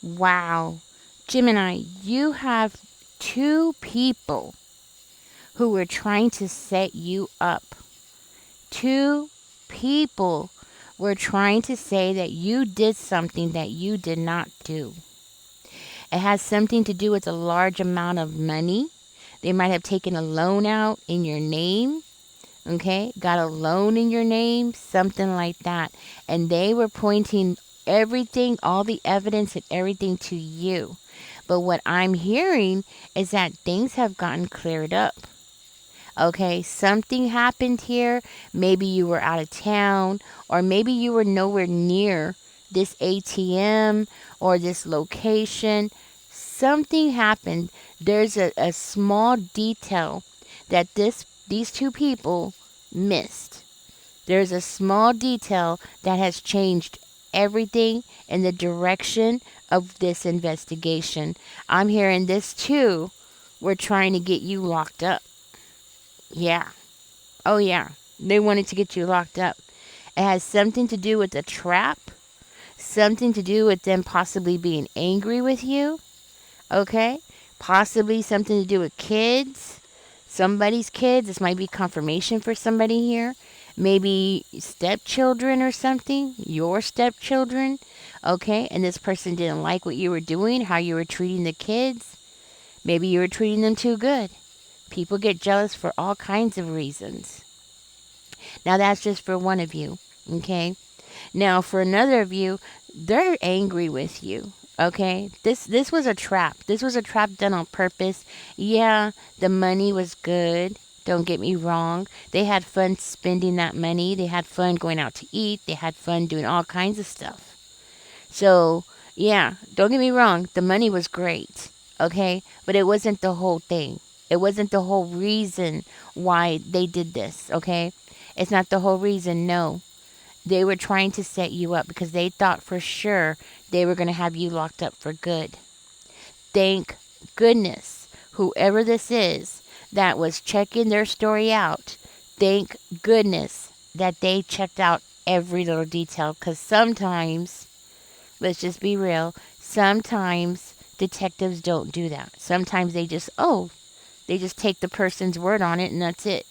Wow. Gemini, you have two people who were trying to set you up. Two people were trying to say that you did something that you did not do. It has something to do with a large amount of money. They might have taken a loan out in your name. Okay, got a loan in your name, something like that. And they were pointing everything, all the evidence and everything to you. But what I'm hearing is that things have gotten cleared up. Okay, something happened here. Maybe you were out of town, or maybe you were nowhere near this ATM or this location. Something happened. There's a small detail that these two people missed. There's a small detail that has changed everything in the direction of this investigation. I'm hearing this too. We're trying to get you locked up. Yeah. Oh, yeah. They wanted to get you locked up. It has something to do with a trap, something to do with them possibly being angry with you. Okay? Possibly something to do with kids. Somebody's kids. This might be confirmation for somebody here. Maybe stepchildren or something. Your stepchildren. Okay? And this person didn't like what you were doing, how you were treating the kids. Maybe you were treating them too good. People get jealous for all kinds of reasons. Now, that's just for one of you. Okay? Now, for another of you, they're angry with you. Okay, this was a trap. This was a trap done on purpose. Yeah, the money was good. Don't get me wrong. They had fun spending that money. They had fun going out to eat. They had fun doing all kinds of stuff. So, yeah, don't get me wrong. The money was great. Okay, but it wasn't the whole thing. It wasn't the whole reason why they did this. Okay, it's not the whole reason. No. They were trying to set you up because they thought for sure they were going to have you locked up for good. Thank goodness, whoever this is that was checking their story out, thank goodness that they checked out every little detail. Because sometimes, let's just be real, sometimes detectives don't do that. Sometimes they just take the person's word on it and that's it.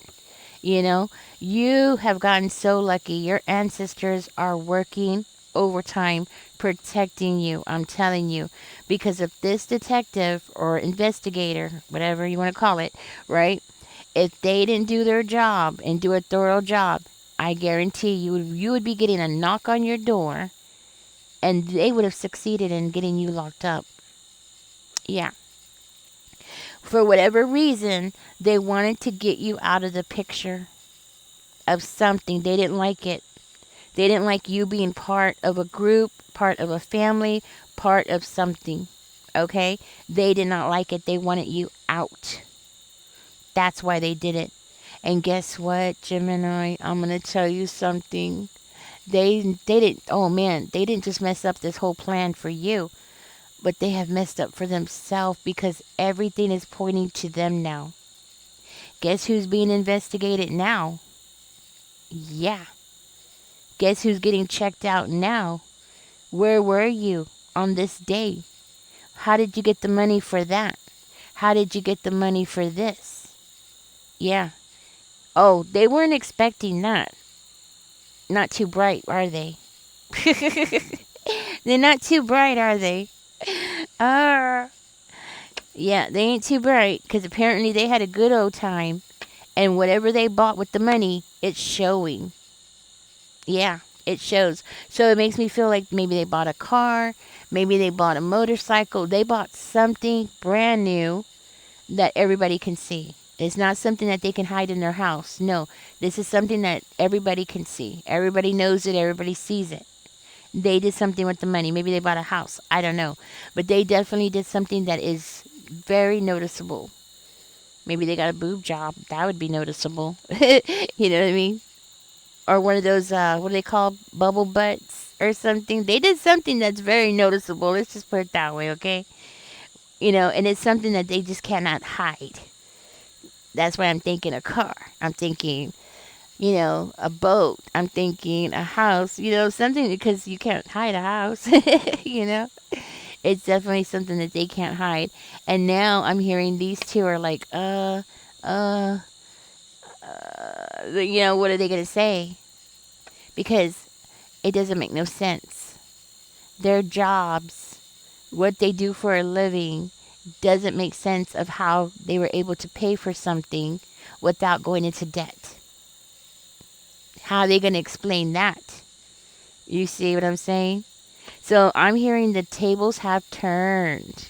You know, you have gotten so lucky. Your ancestors are working overtime protecting you. I'm telling you. Because if this detective or investigator, whatever you want to call it, right? If they didn't do their job and do a thorough job, I guarantee you would be getting a knock on your door and they would have succeeded in getting you locked up. Yeah. For whatever reason, they wanted to get you out of the picture of something. They didn't like it. They didn't like you being part of a group, part of a family, part of something. Okay? They did not like it. They wanted you out. That's why they did it. And guess what, Gemini? I'm going to tell you something. They didn't, oh man, they didn't just mess up this whole plan for you, but they have messed up for themselves because everything is pointing to them now. Guess who's being investigated now? Yeah. Guess who's getting checked out now? Where were you on this day? How did you get the money for that? How did you get the money for this? Yeah. Oh, they weren't expecting that. Not too bright, are they? They're not too bright, are they? Uh, yeah, they ain't too bright because apparently they had a good old time. And whatever they bought with the money, it's showing. Yeah, it shows. So it makes me feel like maybe they bought a car, maybe they bought a motorcycle, they bought something brand new that everybody can see. It's not something that they can hide in their house. No, this is something that everybody can see. Everybody knows it, everybody sees it. They did something with the money. Maybe they bought a house. I don't know. But they definitely did something that is very noticeable. Maybe they got a boob job. That would be noticeable. You know what I mean? Or one of those, what do they call, bubble butts or something. They did something that's very noticeable. Let's just put it that way, okay? You know, and it's something that they just cannot hide. That's why I'm thinking a car. I'm thinking, you know, a boat. I'm thinking a house, you know, something because you can't hide a house, you know? It's definitely something that they can't hide. And now I'm hearing these two are like, uh, what are they going to say? Because it doesn't make no sense. Their jobs, what they do for a living, doesn't make sense of how they were able to pay for something without going into debt. How are they going to explain that? You see what I'm saying? So I'm hearing the tables have turned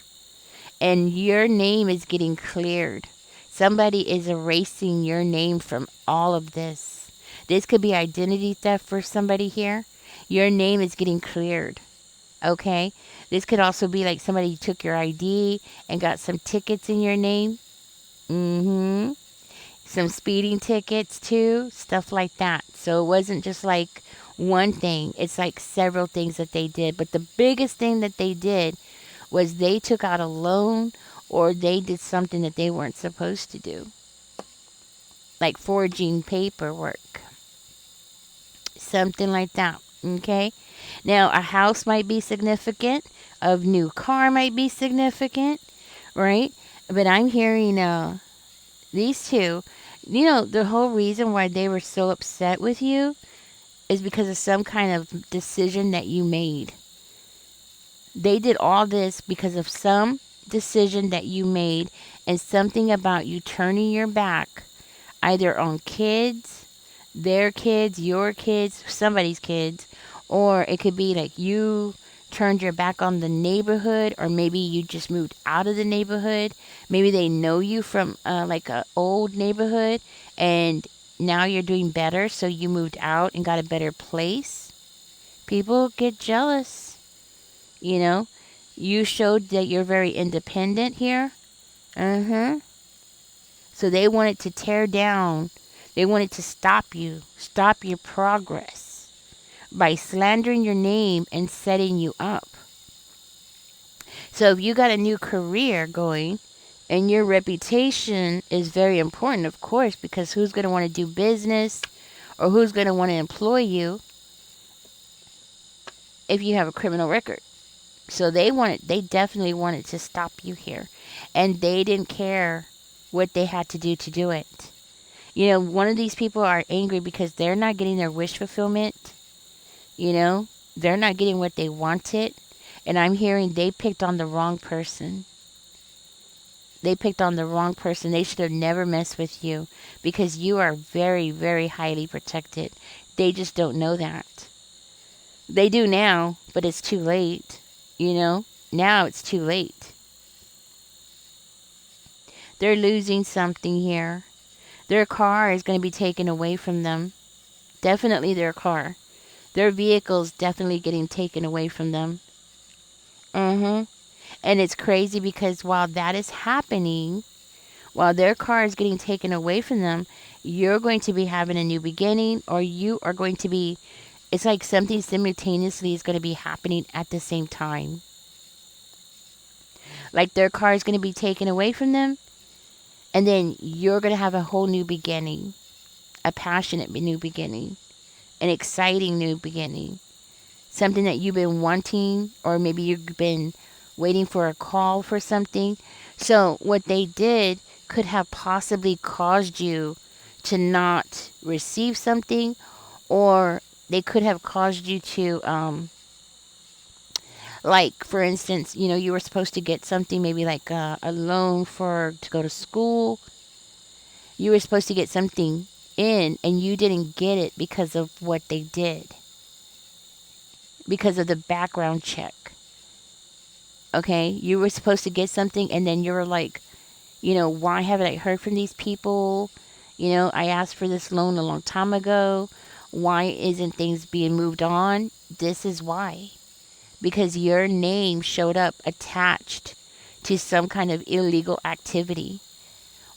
and your name is getting cleared. Somebody is erasing your name from all of this. This could be identity theft for somebody here. Your name is getting cleared. Okay? This could also be like somebody took your ID and got some tickets in your name. Mm-hmm. Some speeding tickets too, stuff like that. So it wasn't just like one thing, it's like several things that they did. But the biggest thing that they did was they took out a loan or they did something that they weren't supposed to do, like forging paperwork, something like that. Okay, now a house might be significant, a new car might be significant, right? But I'm hearing these two, the whole reason why they were so upset with you is because of some kind of decision that you made. They did all this because of some decision that you made and something about you turning your back either on kids, their kids, your kids, somebody's kids, or it could be like you turned your back on the neighborhood, or maybe you just moved out of the neighborhood. Maybe they know you from like a old neighborhood and now you're doing better, so you moved out and got a better place. People get jealous, you know. You showed that you're very independent here. Uh-huh. So they wanted to tear down. They wanted to stop you, stop your progress by slandering your name and setting you up. So if you got a new career going and your reputation is very important, of course, because who's going to want to do business or who's going to want to employ you if you have a criminal record? So they definitely wanted to stop you here. And they didn't care what they had to do it. One of these people are angry because they're not getting their wish fulfillment. They're not getting what they wanted. And I'm hearing they picked on the wrong person. They picked on the wrong person. They should have never messed with you because you are very, very highly protected. They just don't know that. They do now, but it's too late. Now it's too late. They're losing something here. Their car is going to be taken away from them. Definitely their car. Their vehicle's definitely getting taken away from them. And it's crazy because while that is happening, while their car is getting taken away from them, you're going to be having a new beginning, or you are going to be, it's like something simultaneously is going to be happening at the same time. Like their car is going to be taken away from them, and then you're going to have a whole new beginning, a passionate new beginning, an exciting new beginning, something that you've been wanting, or maybe you've been waiting for a call for something. So what they did could have possibly caused you to not receive something, or they could have caused you to, like for instance, you were supposed to get something, maybe like a loan to go to school. You were supposed to get something in and you didn't get it because of what they did, because of the background check. Okay, you were supposed to get something and then you were like, why haven't I heard from these people? I asked for this loan a long time ago. Why isn't things being moved on? This is why. Because your name showed up attached to some kind of illegal activity.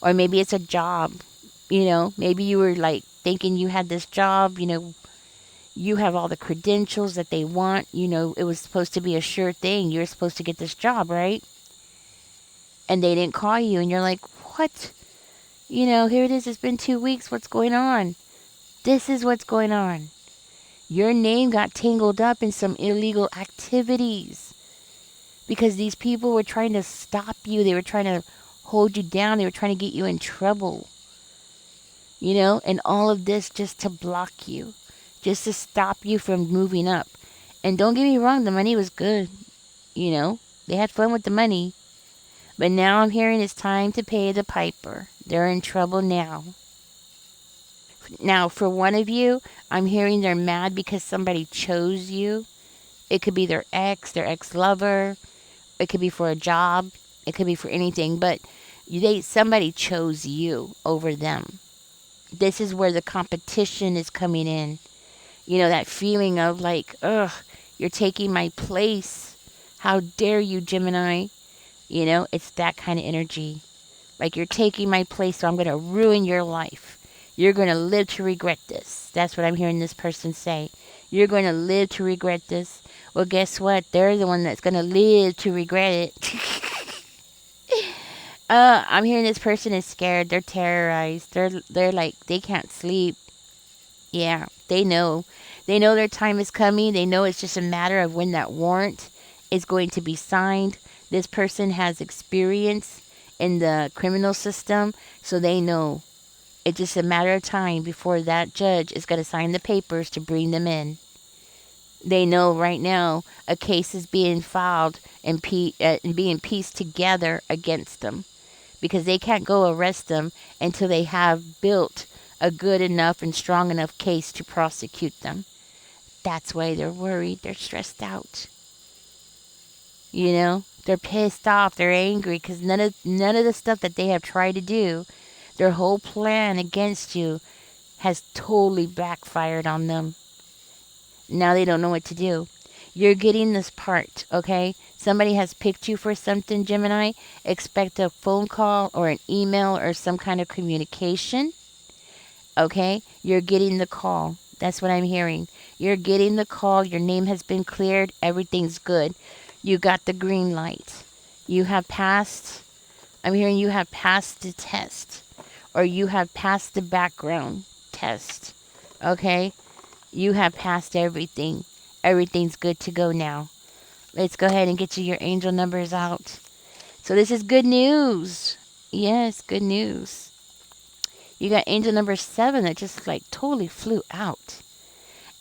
Or maybe it's a job. Maybe you were like thinking you had this job, you have all the credentials that they want. It was supposed to be a sure thing. You're supposed to get this job, right? And they didn't call you and you're like, what? Here it is. It's been 2 weeks. What's going on? This is what's going on. Your name got tangled up in some illegal activities. because these people were trying to stop you. They were trying to hold you down. They were trying to get you in trouble. And all of this just to block you, just to stop you from moving up. And don't get me wrong, the money was good. They had fun with the money. But now I'm hearing it's time to pay the piper. They're in trouble now. Now, for one of you, I'm hearing they're mad because somebody chose you. It could be their ex-lover. It could be for a job. It could be for anything. But somebody chose you over them. This is where the competition is coming in. That feeling of like, ugh, you're taking my place. How dare you, Gemini? It's that kind of energy. Like, you're taking my place, so I'm going to ruin your life. You're going to live to regret this. That's what I'm hearing this person say. You're going to live to regret this. Well, guess what? They're the one that's going to live to regret it. I'm hearing this person is scared. They're terrorized. They're like, they can't sleep. Yeah, they know. They know their time is coming. They know it's just a matter of when that warrant is going to be signed. This person has experience in the criminal system, so they know it's just a matter of time before that judge is going to sign the papers to bring them in. They know right now a case is being filed and being pieced together against them, because they can't go arrest them until they have built a good enough and strong enough case to prosecute them. That's why they're worried. They're stressed out. They're pissed off. They're angry because none of the stuff that they have tried to do, their whole plan against you, has totally backfired on them. Now they don't know what to do. You're getting this part, okay? Somebody has picked you for something, Gemini. Expect a phone call or an email or some kind of communication. Okay? You're getting the call. That's what I'm hearing. You're getting the call. Your name has been cleared. Everything's good. You got the green light. You have passed. I'm hearing you have passed the test. Or you have passed the background test. Okay? You have passed everything. Everything's good to go now. Let's go ahead and get you your angel numbers out. So this is good news. Yes, good news. You got angel number 7 that just like totally flew out.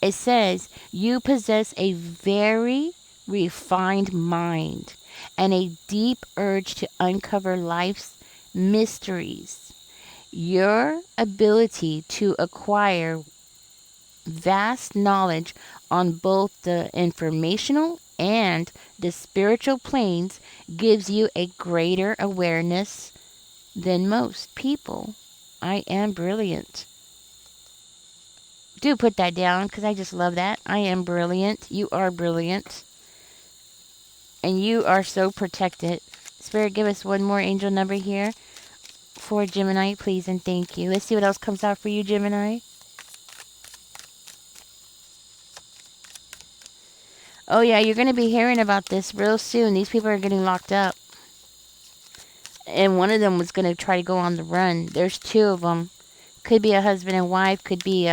It says, you possess a very refined mind and a deep urge to uncover life's mysteries. Your ability to acquire vast knowledge on both the informational and the spiritual planes gives you a greater awareness than most people. I am brilliant. Do put that down, because I just love that. I am brilliant. You are brilliant. And you are so protected. Spirit, give us one more angel number here for Gemini, please, and thank you. Let's see what else comes out for you, Gemini. Oh, yeah, you're going to be hearing about this real soon. These people are getting locked up. And one of them was going to try to go on the run. There's 2 of them. Could be a husband and wife. Could be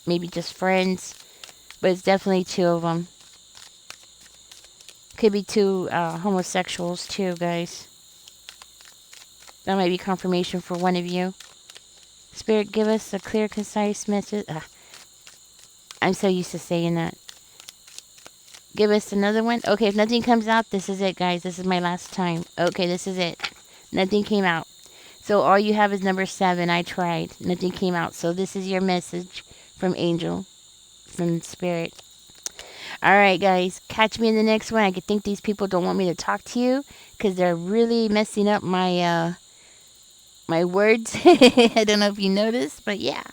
maybe just friends. But it's definitely 2 of them. Could be 2 homosexuals too, guys. That might be confirmation for one of you. Spirit, give us a clear, concise message. I'm so used to saying that. Give us another one. Okay, if nothing comes out, this is it, guys. This is my last time. Okay, this is it. Nothing came out. So all you have is number 7. I tried. Nothing came out. So this is your message from Angel, from Spirit. All right, guys. Catch me in the next one. I could think these people don't want me to talk to you because they're really messing up my my words. I don't know if you noticed, but yeah.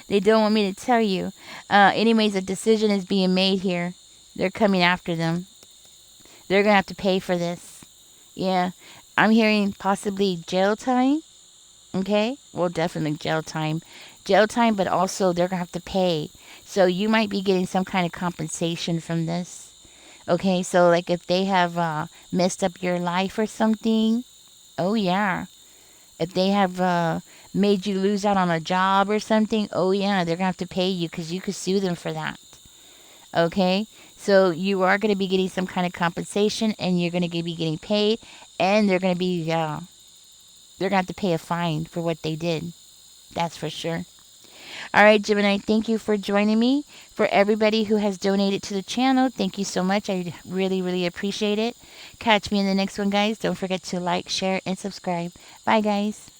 They don't want me to tell you. Anyways, a decision is being made here. They're coming after them. They're going to have to pay for this. Yeah. I'm hearing possibly jail time. Okay? Well, definitely jail time. Jail time, but also they're going to have to pay. So you might be getting some kind of compensation from this. Okay? So like if they have messed up your life or something. Oh, yeah. If they have made you lose out on a job or something. Oh, yeah. They're going to have to pay you because you could sue them for that. Okay? So you are going to be getting some kind of compensation, and you're going to be getting paid, and they're going to be they're going to have to pay a fine for what they did. That's for sure. All right, Gemini, thank you for joining me. For everybody who has donated to the channel, thank you so much. I really, really appreciate it. Catch me in the next one, guys. Don't forget to like, share, and subscribe. Bye, guys.